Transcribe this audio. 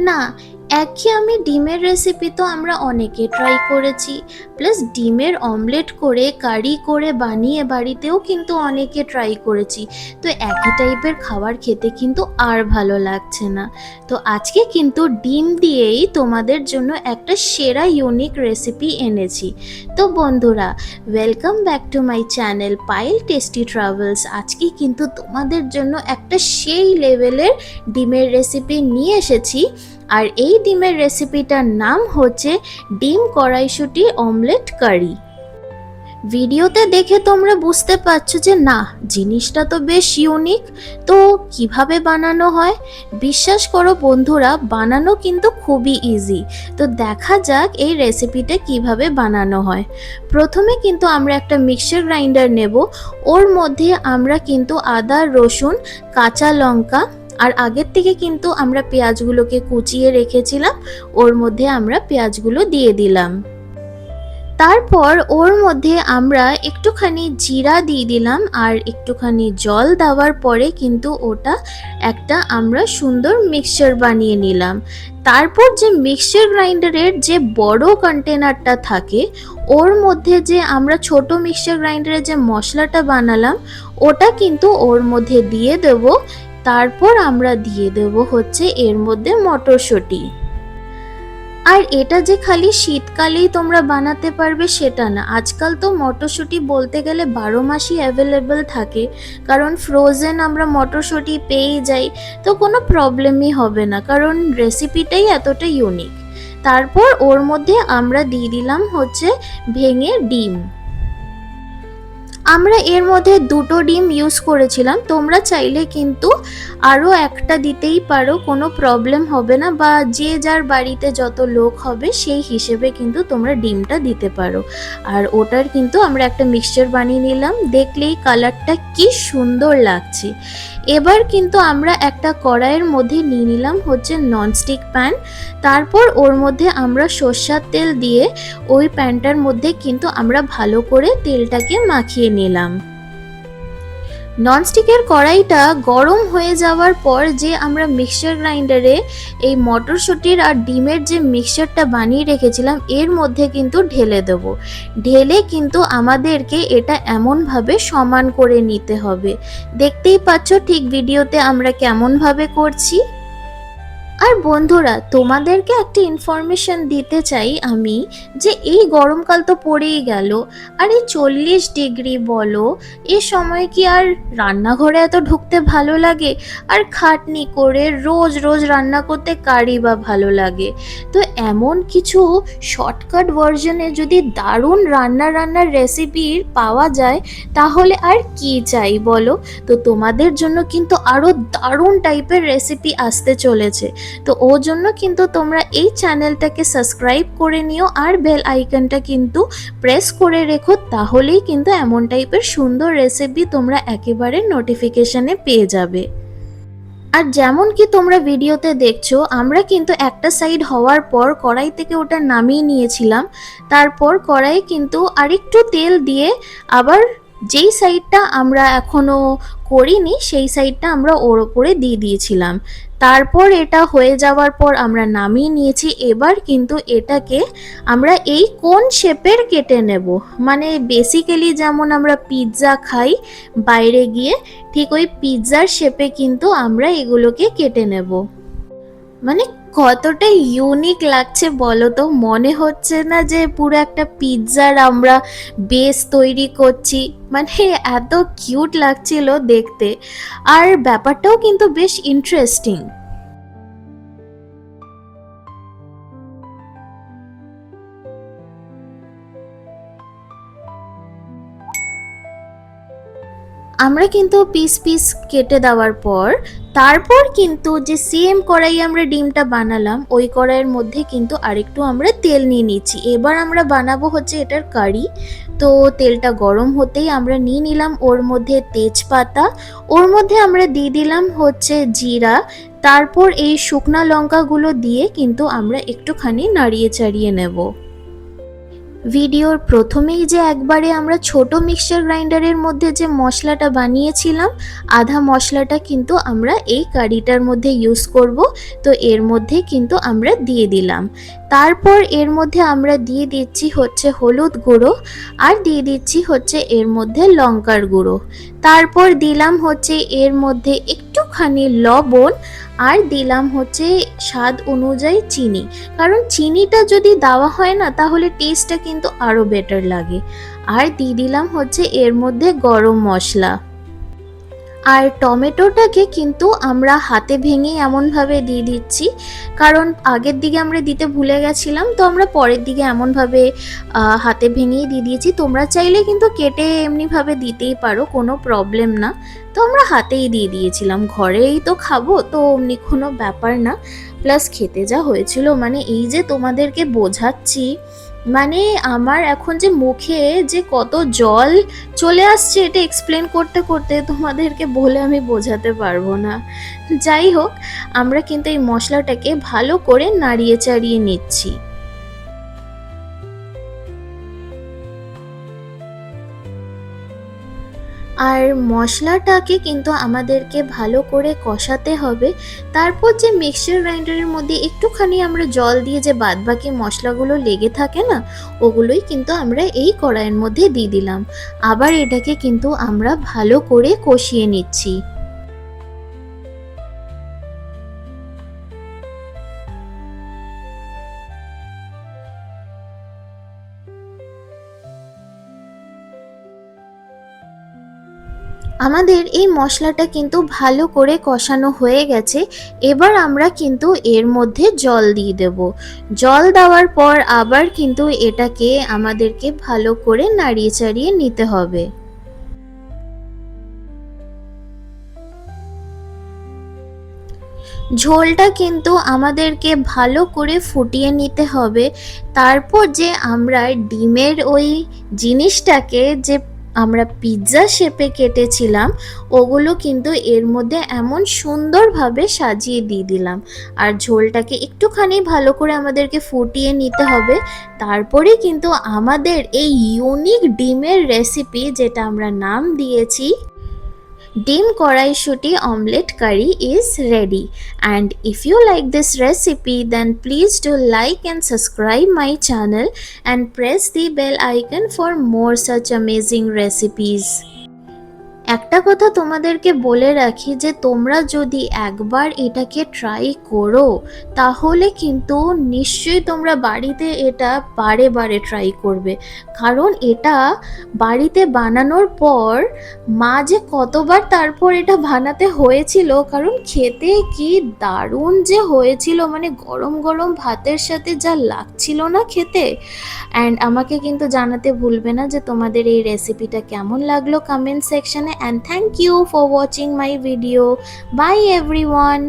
না, একঘেয়েমি ডিমের রেসিপি তো আমরা অনেকে ট্রাই করেছি। প্লাস ডিমের অমলেট করে কারি করে বানিয়ে বাড়িতেও কিন্তু অনেকে ট্রাই করেছি। তো একই টাইপের খাবার খেতে কিন্তু আর ভালো লাগছে না। তো আজকে কিন্তু ডিম দিয়েই তোমাদের জন্য একটা সেরা ইউনিক রেসিপি এনেছি। তো বন্ধুরা, welcome back to my channel Payel tasty travels. আজকে কিন্তু তোমাদের জন্য একটা সেই লেভেলের ডিমের রেসিপি নিয়ে এসেছি। আর এই ডিমের রেসিপিটার নাম হচ্ছে ডিম কড়াইশুঁটি অমলেট কারি। ভিডিওতে দেখে তোমরা বুঝতে পারছো যে না, জিনিসটা তো বেশ ইউনিক। তো কিভাবে বানানো হয়? বিশ্বাস করো বন্ধুরা, বানানো কিন্তু খুবই ইজি। তো দেখা যাক এই রেসিপিটা কিভাবে বানানো হয়। প্রথমে কিন্তু আমরা একটা মিক্সচার গ্রাইন্ডার নেব। ওর মধ্যে আমরা কিন্তু আদা, রসুন, কাঁচা লঙ্কা আর আগের থেকে কিন্তু আমরা পেঁয়াজগুলোকে কুচিয়ে রেখেছিলাম, ওর মধ্যে আমরা পেঁয়াজগুলো দিয়ে দিলাম। তারপর ওর মধ্যে আমরা একটুখানি জিরা দিয়ে দিলাম আর একটুখানি জল দেওয়ার পরে কিন্তু ওটা একটা আমরা সুন্দর মিক্সচার বানিয়ে নিলাম। তারপর যে মিক্সচার গ্রাইন্ডারের যে বড় কন্টেনারটা থাকে, ওর মধ্যে যে আমরা ছোট মিক্সচার গ্রাইন্ডারে যে মশলাটা বানালাম ওটা কিন্তু ওর মধ্যে দিয়ে দেব। তারপর আমরা দিয়ে দেব হচ্ছে এর মধ্যে মটরশুঁটি। আর এটা যে খালি শীতকালেই তোমরা বানাতে পারবে সেটা না, আজকাল তো মটরশুঁটি বলতে গেলে 12 মাসই অ্যাভেলেবল থাকে, কারণ ফ্রোজেন আমরা মটরশুঁটি পেয়েই যাই। তো কোনো প্রবলেমই হবে না, কারণ রেসিপিটাই এতটা ইউনিক। তারপর ওর মধ্যে আমরা দিয়ে দিলাম হচ্ছে ভেঙে ডিম। আমরা এর মধ্যে দুটো ডিম ইউজ করেছিলাম, তোমরা চাইলে কিন্তু আরও একটা দিতেই পারো, কোনো প্রবলেম হবে না, বা যে যার বাড়িতে যত লোক হবে সেই হিসেবে কিন্তু তোমরা ডিমটা দিতে পারো। আর ওটার কিন্তু আমরা একটা মিক্সচার বানিয়ে নিলাম, দেখলেই কালারটা কি সুন্দর লাগছে। এবার কিন্তু আমরা একটা কড়াইয়ের মধ্যে নিয়ে নিলাম হচ্ছে ননস্টিক প্যান। তারপর ওর মধ্যে আমরা সর্ষের তেল দিয়ে ওই প্যানটার মধ্যে কিন্তু আমরা ভালো করে তেলটাকে মাখিয়ে নিলাম। ননস্টিকের কড়াইটা গরম হয়ে যাওয়ার পর যে আমরা মিক্সচার গ্রাইন্ডারে এই মটরশুঁটির আর ডিমের যে মিক্সচারটা বানিয়ে রেখেছিলাম এর মধ্যে কিন্তু ঢেলে দেব। ঢেলে কিন্তু আমাদেরকে এটা এমনভাবে সমান করে নিতে হবে। দেখতেই পাচ্ছ ঠিক ভিডিওতে আমরা কেমনভাবে করছি। আর বন্ধুরা, তোমাদেরকে একটা ইনফরমেশন দিতে চাই আমি, যে এই গরমকাল তো পড়েই গেল, আর এই 40 ডিগ্রি বলো, এ সময় কি আর রান্নাঘরে এত ঢুকতে ভালো লাগে? আর খাটনি করে রোজ রোজ রান্না করতে কারই বা ভালো লাগে? তো এমন কিছু শর্টকাট ভার্জনে যদি দারুণ রান্নার রেসিপির পাওয়া যায় তাহলে আর কি চাই বলো? তো তোমাদের জন্য কিন্তু আরও দারুণ টাইপের রেসিপি আসতে চলেছে। তো ওর জন্য কিন্তু তোমরা এই চ্যানেলটাকে সাবস্ক্রাইব করে নিও আর বেল আইকনটা কিন্তু প্রেস করে রেখো, তাহলেই কিন্তু এমন টাইপের সুন্দর রেসিপি তোমরা একেবারে নোটিফিকেশনে পেয়ে যাবে। আর যেমন কি তোমরা ভিডিওতে দেখছো, আমরা কিন্তু একটা সাইড হওয়ার পর কড়াই থেকে ওটা নামিয়ে নিয়েছিলাম। তারপর কড়াইয়ে কিন্তু আরেকটু তেল দিয়ে আবার যেই সাইডটা আমরা এখনো করিনি সেই সাইডটা আমরা ওর ওপরে দিয়ে দিয়েছিলাম। তারপর এটা হয়ে যাওয়ার পর আমরা নামিয়ে নিয়েছি। এবার কিন্তু এটাকে আমরা এই কোন শেপের কেটে নেব, মানে বেসিক্যালি যেমন আমরা পিৎজা খাই বাইরে গিয়ে, ঠিক ওই পিৎজার শেপে কিন্তু আমরা এগুলোকে কেটে নেব। মানে কতটা ইউনিক লাগছে বলো তো? মনে হচ্ছে না যে পুরো একটা পিৎজার আমরা বেস তৈরি করছি? মানে এত কিউট লাগছিল দেখতে, আর ব্যাপারটাও কিন্তু বেশ ইন্টারেস্টিং। আমরা কিন্তু পিস পিস কেটে দেওয়ার পর তারপর কিন্তু যে সেম কড়াই আমরা ডিমটা বানালাম ওই কড়াইয়ের মধ্যে কিন্তু আরেকটু আমরা তেল নিয়ে নিচ্ছি। এবার আমরা বানাবো হচ্ছে এটার কারি। তো তেলটা গরম হতেই আমরা নিয়ে নিলাম ওর মধ্যে তেজপাতা, ওর মধ্যে আমরা দিয়ে দিলাম হচ্ছে জিরা। তারপর এই শুকনা লঙ্কাগুলো দিয়ে কিন্তু আমরা একটুখানি নাড়িয়ে চাড়িয়ে নেব। ভিডিওর প্রথমেই যে একবারে আমরা ছোট মিক্সচার গ্রাইন্ডারের মধ্যে যে মশলাটা বানিয়েছিলাম, আধা মশলাটা কিন্তু আমরা এই কারিটার মধ্যে ইউজ করব। তো এর মধ্যে কিন্তু আমরা দিয়ে দিলাম। তারপর এর মধ্যে আমরা দিয়ে দিচ্ছি হচ্ছে হলুদ গুঁড়ো, আর দিয়ে দিচ্ছি হচ্ছে এর মধ্যে লঙ্কার গুঁড়ো। তারপর দিলাম হচ্ছে এর মধ্যে একটুখানি লবণ, আর দিলাম হচ্ছে স্বাদ অনুযায়ী চিনি। কারণ চিনিটা যদি দেওয়া হয় না তাহলে টেস্টটা কিন্তু আরও বেটার লাগে। আর দিয়ে দিলাম হচ্ছে এর মধ্যে গরম মশলা। আর টমেটোটাকে কিন্তু আমরা হাতে ভেঙে এমনভাবে দিয়ে দিচ্ছি, কারণ আগের দিকে আমরা দিতে ভুলে গেছিলাম, তো আমরা পরের দিকে এমনভাবে হাতে ভেঙেই দিয়ে দিয়েছি। তোমরা চাইলে কিন্তু কেটে এমনিভাবে দিতেই পারো, কোনো প্রবলেম না। তো আমরা হাতেই দিয়ে দিয়েছিলাম, ঘরেই তো খাবো, তো অমনি কোনো ব্যাপার না। প্লাস খেতে যা হয়েছিল, মানে এই যে তোমাদেরকে বোঝাচ্ছি, মানে আমার এখন যে মুখে যে কত জল চলে আসছে, এটা এক্সপ্লেন করতে করতে তোমাদেরকে বলে আমি বোঝাতে পারবো না। যাই হোক, আমরা কিন্তু এই মশলাটাকে ভালো করে নাড়িয়ে চাড়িয়ে নিচ্ছি। আর মশলাটাকে কিন্তু আমাদেরকে ভালো করে কষাতে হবে। তারপর যে মিক্সচার গ্রাইন্ডারের মধ্যে একটুখানি আমরা জল দিয়ে যে বাদবাকি মশলাগুলো লেগে থাকে না, ওগুলোই কিন্তু আমরা এই কড়াইয়ের মধ্যে দিয়ে দিলাম। আবার এটাকে কিন্তু আমরা ভালো করে কষিয়ে নিচ্ছি। আমাদের এই মশলাটা কিন্তু ভালো করে কষানো হয়ে গেছে। এবার আমরা কিন্তু এর মধ্যে জল দিয়ে দেব। জল দেওয়ার পর আবার কিন্তু এটাকে আমাদেরকে ভালো করে নাড়িয়ে চাড়িয়ে নিতে হবে। ঝোলটা কিন্তু আমাদেরকে ভালো করে ফুটিয়ে নিতে হবে। তারপর যে আমরা ডিমের ওই জিনিসটাকে যে আমরা পিৎজা শেপে কেটেছিলাম, ওগুলো কিন্তু এর মধ্যে এমন সুন্দরভাবে সাজিয়ে দিয়ে দিলাম। আর ঝোলটাকে একটুখানি ভালো করে আমাদেরকে ফুটিয়ে নিতে হবে। তারপরে কিন্তু আমাদের এই ইউনিক ডিমের রেসিপি, যেটা আমরা নাম দিয়েছি Dim Korai omelette curry, is ready. And if you like this recipe, then please do like and subscribe my channel and press the bell icon for more such amazing recipes. একটা কথা তোমাদেরকে বলে রাখি, যে তোমরা যদি একবার এটাকে ট্রাই করো তাহলে কিন্তু নিশ্চয়ই তোমরা বাড়িতে এটা বারে বারে ট্রাই করবে। কারণ এটা বাড়িতে বানানোর পর মা যে কতবার তারপর এটা বানাতে হয়েছিল, কারণ খেতে কি দারুণ যে হয়েছিল, মানে গরম গরম ভাতের সাথে যা লাগছিল না খেতে। অ্যান্ড আমাকে কিন্তু জানাতে ভুলবে না যে তোমাদের এই রেসিপিটা কেমন লাগলো কমেন্ট সেকশনে। And thank you for watching my video. Bye everyone.